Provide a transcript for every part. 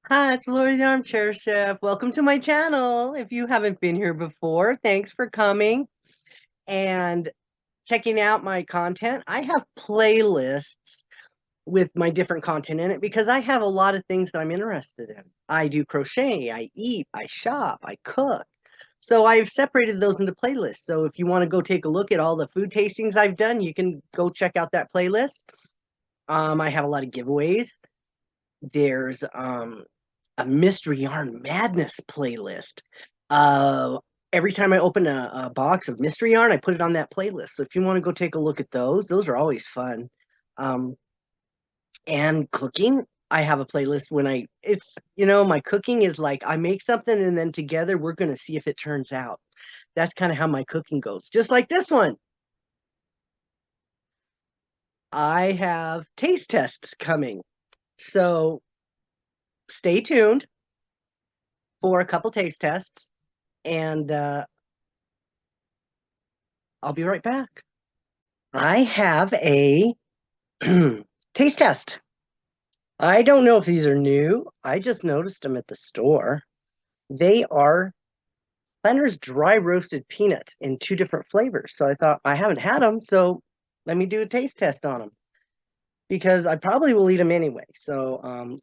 Hi, it's Lori the Armchair Chef. Welcome to my channel. If you haven't been here before, thanks for coming and checking out my content. I have playlists with my different content in it because I have a lot of things that I'm interested in. I do crochet, I eat, I shop, I cook. So I've separated those into playlists. So if you want to go take a look at all the food tastings I've done, you can go check out that playlist. I have a lot of giveaways. There's a mystery yarn madness playlist. Uh, every time I open a box of mystery yarn, I put it on that playlist. So if you want to go take a look at those are always fun. Um, and cooking, I have a playlist when my cooking is like I make something and then together we're going to see if it turns out. That's kind of how my cooking goes. Just like this one. I have taste tests coming. So stay tuned for a couple taste tests and I'll be right back. I have a taste test. I don't know if these are new. I just noticed them at the store. They are Planter's dry roasted peanuts in two different flavors. So I thought I haven't had them, so let me do a taste test on them because I probably will eat them anyway. So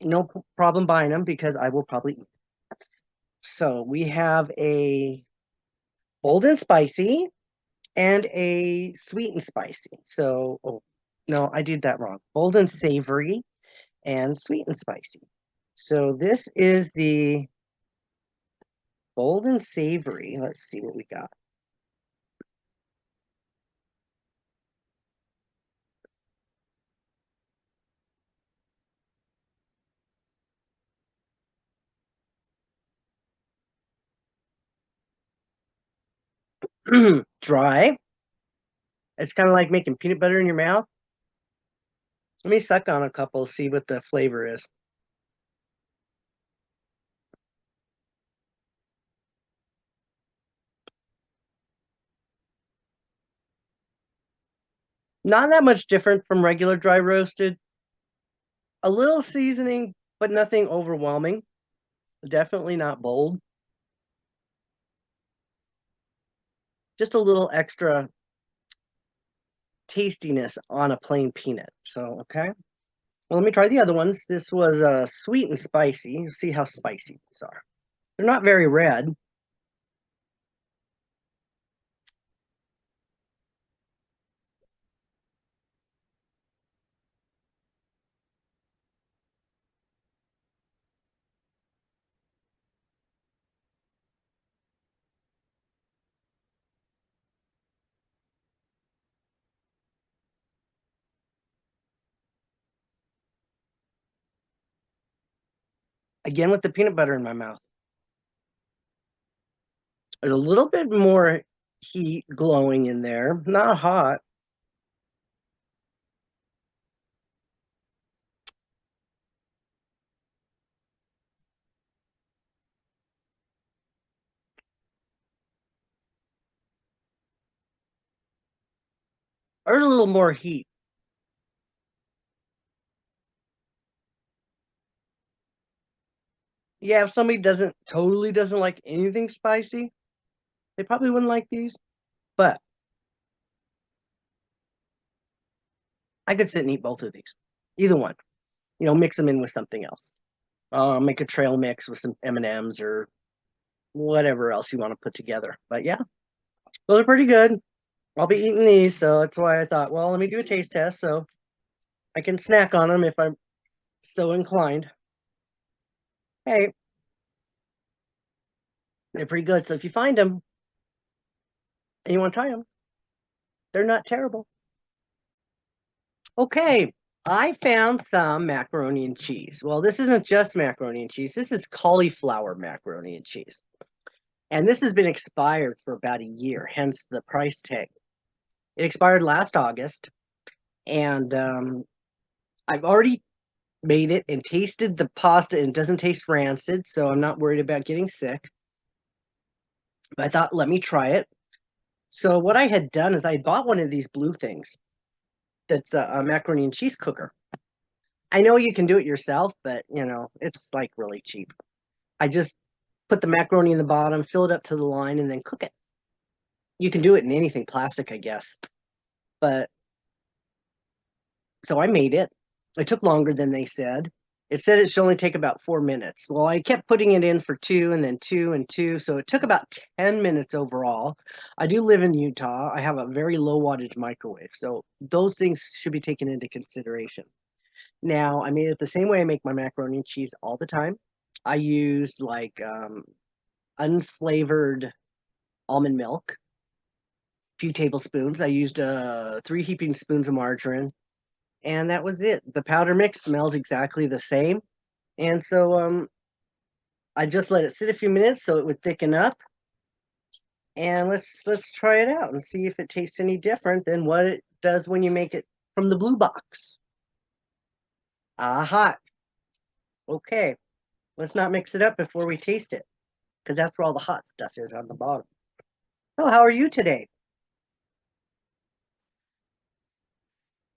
no problem buying them because I will probably eat. So we have a bold and spicy and a sweet and spicy. So, oh, no, I did that wrong. Bold and savory and sweet and spicy. So this is the bold and savory. Let's see what we got. Dry. It's kind of like making peanut butter in your mouth. Let me suck on a couple, see what the flavor is. Not that much different from regular dry roasted. A little seasoning, but nothing overwhelming. Definitely not bold. Just a little extra tastiness on a plain peanut. So, okay. Well, let me try the other ones. This was sweet and spicy. You'll see how spicy these are. They're not very red. Again, with the peanut butter in my mouth. There's a little bit more heat glowing in there. Not hot. There's a little more heat. Yeah, if somebody totally doesn't like anything spicy, they probably wouldn't like these. But I could sit and eat both of these. Either one. Mix them in with something else. Make a trail mix with some M&Ms or whatever else you want to put together. But yeah, those are pretty good. I'll be eating these, so that's why I thought, well, let me do a taste test so I can snack on them if I'm so inclined. Hey, they're pretty good. So if you find them and you want to try them, they're not terrible. Okay, I found some macaroni and cheese. Well, this isn't just macaroni and cheese. This is cauliflower macaroni and cheese. And this has been expired for about a year, hence the price tag. It expired last August, and I've already made it and tasted the pasta and it doesn't taste rancid, so I'm not worried about getting sick. But I thought, let me try it. So what I had done is I bought one of these blue things that's a macaroni and cheese cooker. I know you can do it yourself, but it's like really cheap. I just put the macaroni in the bottom, fill it up to the line, and then cook it. You can do it in anything plastic, I guess. But so I made it. It took longer than they said. It said it should only take about 4 minutes. Well, I kept putting it in for two and then two and two. So it took about 10 minutes overall. I do live in Utah. I have a very low wattage microwave. So those things should be taken into consideration. Now, I made it the same way I make my macaroni and cheese all the time. I used like unflavored almond milk, a few tablespoons. I used 3 heaping spoons of margarine, and that was it. The powder mix smells exactly the same. And so I just let it sit a few minutes so it would thicken up. And let's try it out and see if it tastes any different than what it does when you make it from the blue box. Hot. Okay. Let's not mix it up before we taste it, because that's where all the hot stuff is on the bottom. Oh, how are you today?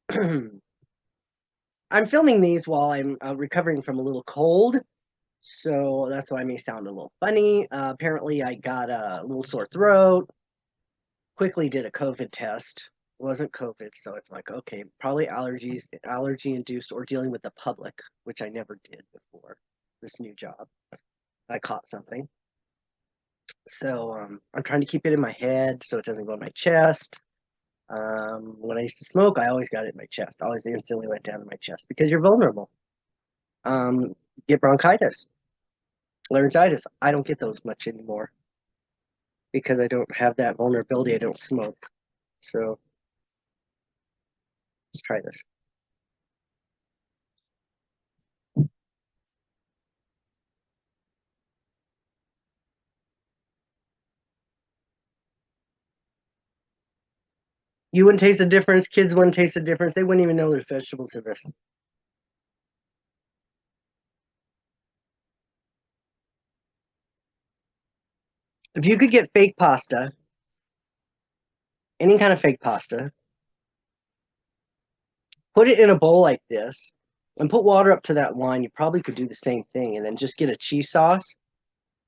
I'm filming these while I'm recovering from a little cold, so that's why I may sound a little funny. Apparently, I got a little sore throat. Quickly did a COVID test. It wasn't COVID, so it's like, okay, probably allergies, allergy induced, or dealing with the public, which I never did before this new job. I caught something. So I'm trying to keep it in my head so it doesn't go in my chest. When I used to smoke, I always got it in my chest. I always instantly went down in my chest because you're vulnerable. Um, get bronchitis, laryngitis. I don't get those much anymore because I don't have that vulnerability. I don't smoke. So let's try this. You wouldn't taste the difference. Kids wouldn't taste the difference. They wouldn't even know there's vegetables in this. If you could get fake pasta, any kind of fake pasta, put it in a bowl like this, and put water up to that line, you probably could do the same thing. And then just get a cheese sauce,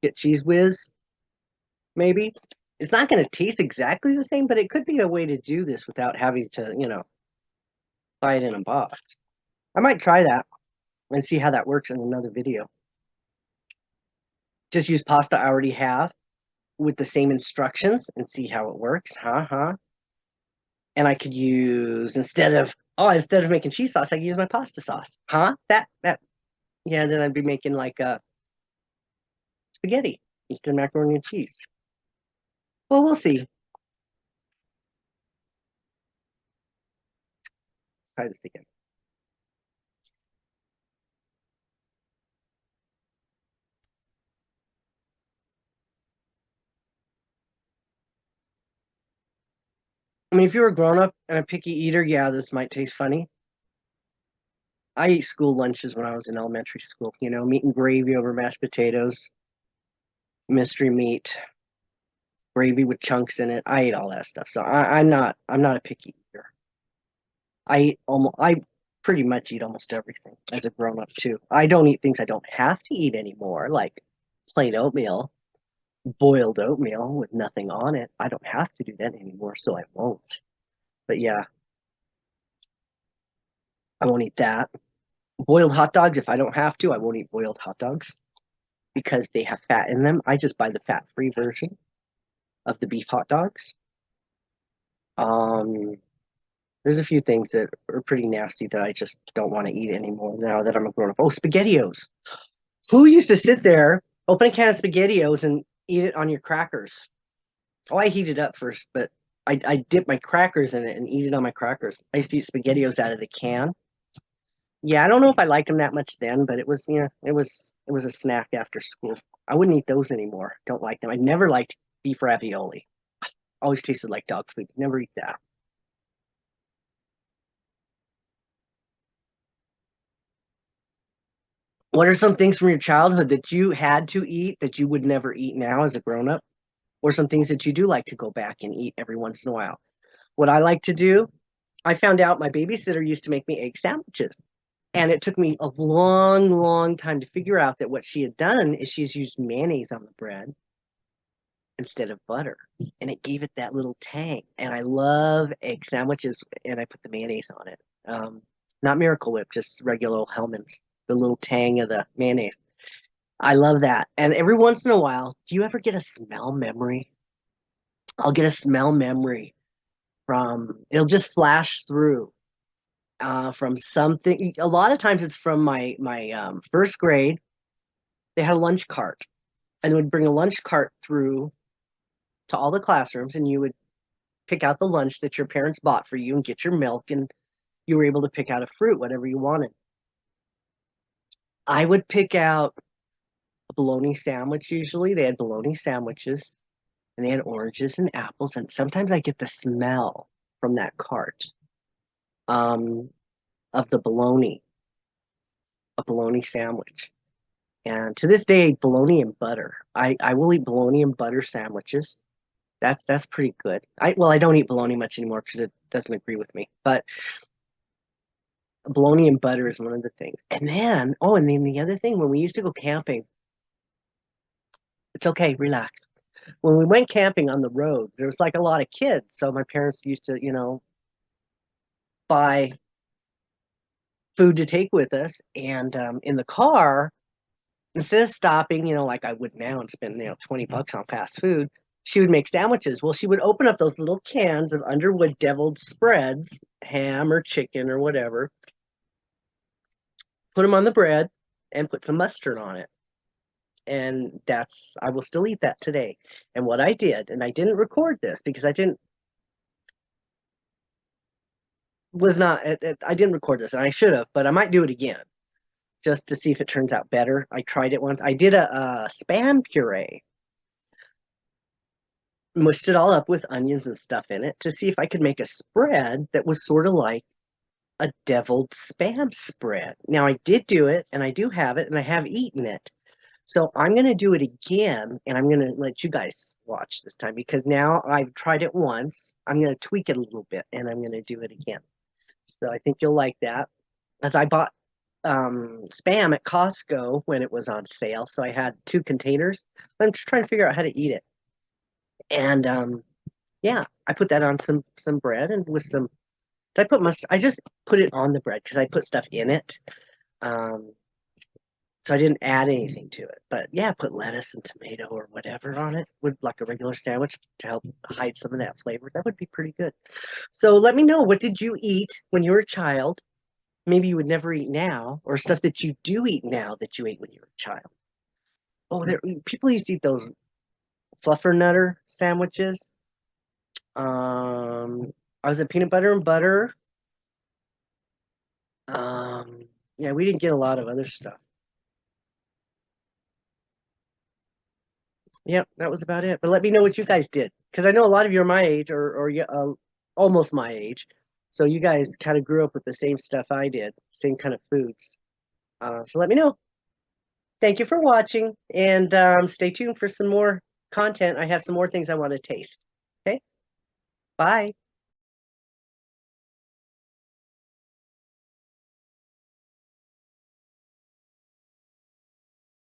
get Cheese Whiz, maybe. It's not going to taste exactly the same, but it could be a way to do this without having to, buy it in a box. I might try that and see how that works in another video. Just use pasta I already have with the same instructions and see how it works. And I could use instead of making cheese sauce, I could use my pasta sauce. That yeah, then I'd be making like spaghetti instead of macaroni and cheese. Well, we'll see. Try this again. I mean, if you're a grown up and a picky eater, yeah, this might taste funny. I ate school lunches when I was in elementary school, meat and gravy over mashed potatoes, mystery meat, gravy with chunks in it. I ate all that stuff. So I'm not a picky eater. I pretty much eat almost everything as a grown up too. I don't eat things I don't have to eat anymore, like plain oatmeal, boiled oatmeal with nothing on it. I don't have to do that anymore, so I won't. But yeah, I won't eat that. Boiled hot dogs, if I don't have to, I won't eat boiled hot dogs because they have fat in them. I just buy the fat-free version of the beef hot dogs. Um, there's a few things that are pretty nasty that I just don't want to eat anymore now that I'm a grown up. Oh, SpaghettiOs. Who used to sit there, open a can of SpaghettiOs and eat it on your crackers? Oh, I heat it up first, but I dip my crackers in it and eat it on my crackers. I used to eat SpaghettiOs out of the can. Yeah, I don't know if I liked them that much then, but it was a snack after school. I wouldn't eat those anymore. Don't like them. I never liked beef ravioli. Always tasted like dog food. Never eat that. What are some things from your childhood that you had to eat that you would never eat now as a grown up? Or some things that you do like to go back and eat every once in a while? What I like to do, I found out my babysitter used to make me egg sandwiches. And it took me a long, long time to figure out that what she had done is she's used mayonnaise on the bread instead of butter. And it gave it that little tang. And I love egg sandwiches, and I put the mayonnaise on it. Not Miracle Whip, just regular old Hellman's, the little tang of the mayonnaise. I love that. And every once in a while, do you ever get a smell memory? I'll get a smell memory from, it'll just flash through from something. A lot of times it's from my first grade. They had a lunch cart, and they would bring a lunch cart through to all the classrooms, and you would pick out the lunch that your parents bought for you and get your milk, and you were able to pick out a fruit, whatever you wanted. I would pick out a bologna sandwich usually. They had bologna sandwiches, and they had oranges and apples, and sometimes I get the smell from that cart um, of the bologna, a bologna sandwich. And to this day, bologna and butter. I will eat bologna and butter sandwiches. That's pretty good. I don't eat bologna much anymore because it doesn't agree with me. But bologna and butter is one of the things. And then the other thing, when we used to go camping, it's okay, relax. When we went camping on the road, there was like a lot of kids. So my parents used to, buy food to take with us. And in the car, instead of stopping, like I would now and spend, $20 on fast food, she would make sandwiches. Well, she would open up those little cans of Underwood deviled spreads, ham or chicken or whatever, put them on the bread, and put some mustard on it. And I will still eat that today. And what I did, and I didn't record this because I didn't record this, and I should have, but I might do it again just to see if it turns out better. I tried it once. I did a spam puree, mushed it all up with onions and stuff in it to see if I could make a spread that was sort of like a deviled spam spread. Now I did do it, and I do have it, and I have eaten it. So I'm going to do it again, and I'm going to let you guys watch this time because now I've tried it once. I'm going to tweak it a little bit, and I'm going to do it again. So I think you'll like that. As I bought spam at Costco when it was on sale, so I had 2 containers. I'm just trying to figure out how to eat it. And yeah, I put that on some bread and with some. Did I put mustard? I just put it on the bread because I put stuff in it. Um, so I didn't add anything to it. But yeah, put lettuce and tomato or whatever on it with like a regular sandwich to help hide some of that flavor. That would be pretty good. So let me know, what did you eat when you were a child? Maybe you would never eat now, or stuff that you do eat now that you ate when you were a child. Oh, people used to eat those fluffernutter sandwiches. I was at peanut butter and butter. Yeah, we didn't get a lot of other stuff. Yep, that was about it. But let me know what you guys did, because I know a lot of you are my age, or almost my age. So you guys kind of grew up with the same stuff I did, same kind of foods. So let me know. Thank you for watching, and stay tuned for some more content. I have some more things I want to taste. Okay, bye.